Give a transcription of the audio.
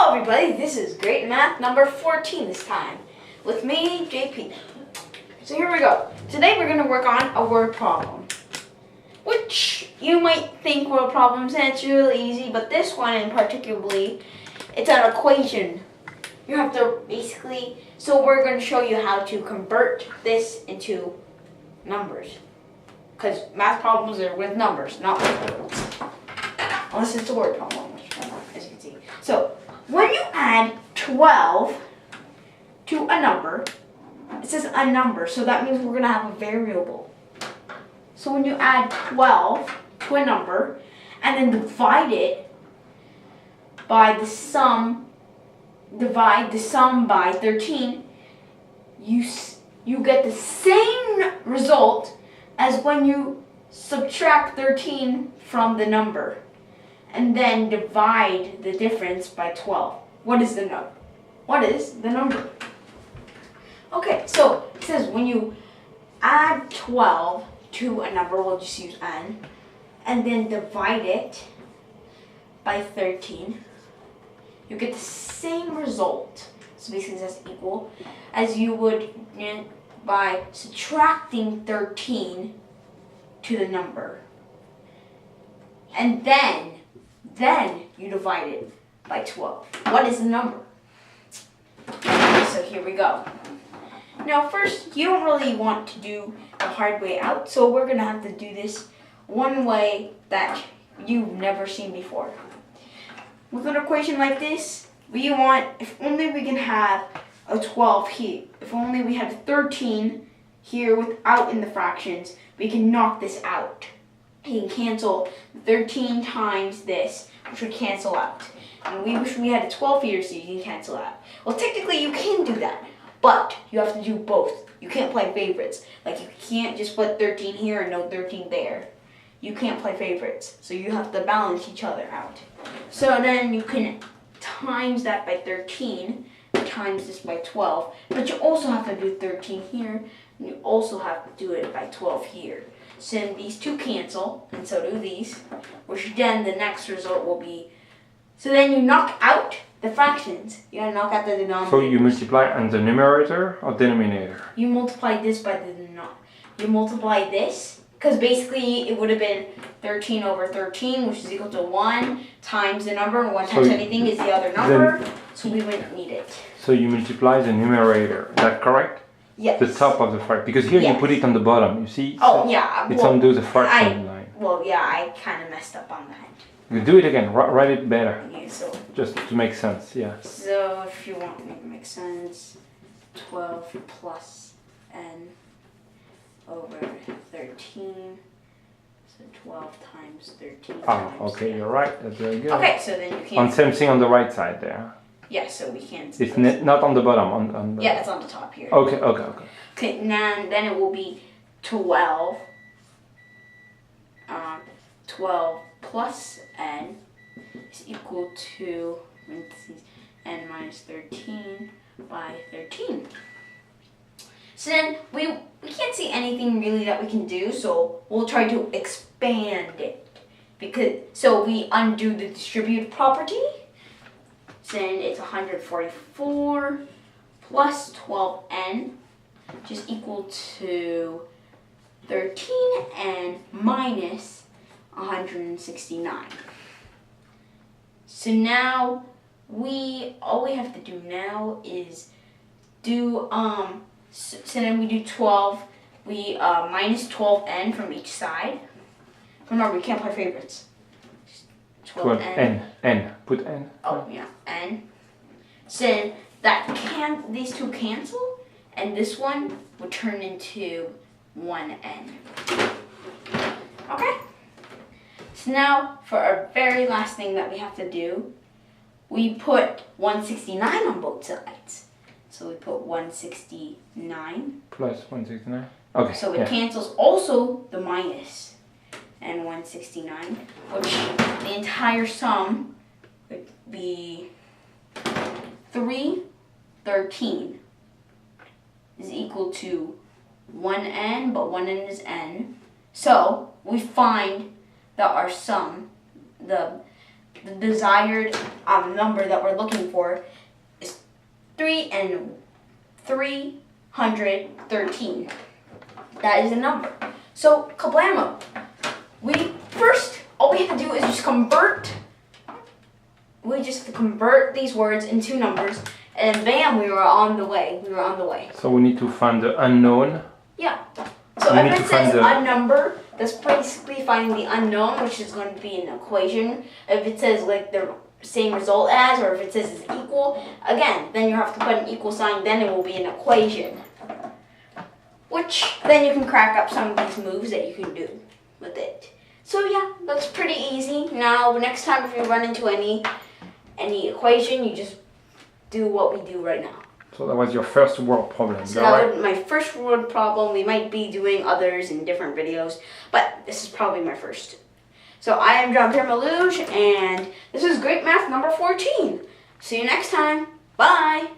Hello everybody, this is Great Math number 14 this time, with me, JP. So here we go. Today we're going to work on a word problem, which you might think word problems and it's really easy, but this one in particularly, it's an equation. You have to basically, so we're going to show you how to convert this into numbers. Because math problems are with numbers, not with words. Unless it's a word problem, as you can see. So, when you add 12 to a number, it says a number, so that means we're going to have a variable. So when you add 12 to a number, and then divide it by the sum, divide the sum by 13, you get the same result as when you subtract 13 from the number. And then divide the difference by 12. What is the number? What is the number? Okay, so it says when you add 12 to a number, we'll just use n, and then divide it by 13, you get the same result. So basically that's equal as you would by subtracting 13 to the number. And then you divide it by 12. What is the number? So here we go. Now first, you don't really want to do the hard way out, so we're going to have to do this one way that you've never seen before. With an equation like this, we want, if only we can have a 12 here, if only we had a 13 here without in the fractions, we can knock this out. You can cancel 13 times this, which would cancel out. And we wish we had a 12 here so you can cancel out. Well, technically you can do that, but you have to do both. You can't play favorites. Like you can't just put 13 here and no 13 there. You can't play favorites. So you have to balance each other out. So then you can times that by 13, times this by 12, but you also have to do 13 here, and you also have to do it by 12 here. So then these two cancel, and so do these, which then the next result will be, so then you knock out the fractions. You gotta knock out the denominator. So you multiply on the numerator or denominator? You multiply this by the you multiply this, because basically it would have been 13 over 13, which is equal to 1 times the number, and 1 times anything is the other number, so we wouldn't need it. So you multiply the numerator, is that correct? Yes. The top of the fraction, because here you put it on the bottom, you see? Oh, so yeah. It's under the fraction line. Well, yeah, I kind of messed up on that. You do it again, write it better. Okay, so. Just to make sense, yeah. So if you want to make it make sense, 12 plus n over 13. So 12 times 13 Ah, times okay, n. you're right, that's very good. Okay, so then you can. On same thing on the right side there. Yeah, so we can. It's not on the bottom, on the... Yeah, it's on the top here. Okay. Okay, now then it will be 12. 12 plus n is equal to n minus 13 by 13. So then we can't see anything really that we can do, so we'll try to expand it. So we undo the distributive property. So then it's 144 plus 12n, which is equal to 13n minus 169. So now all we have to do now is do so then we do 12, we minus 12n from each side. Remember, we can't play favorites. 12n. N. Put n. Oh yeah, n. So then these two cancel, and this one would turn into 1n. Okay? So now, for our very last thing that we have to do, we put 169 on both sides. So we put 169. Plus 169. Okay. So it cancels also the minus and 169, which the entire sum would be 313 is equal to 1n, but 1n is n. So we find that our sum, the the desired number that we're looking for is 313. That is the number. So, kablamo. All we have to do is just convert. We just convert these words into numbers, and bam, we were on the way. So we need to find the unknown. Yeah. So We if need it to find says the- a number, that's basically finding the unknown, which is going to be an equation. If it says like the same result as, or if it says it's equal, again, then you have to put an equal sign, then it will be an equation. Which, then you can crack up some of these moves that you can do with it. So yeah, that's pretty easy. Now, next time if you run into any equation, you just do what we do right now. So that was your first word problem. So right? that was my first word problem. We might be doing others in different videos, but this is probably my first. So I am Jean-Pierre Malouge, and this is Great Math number 14. See you next time. Bye.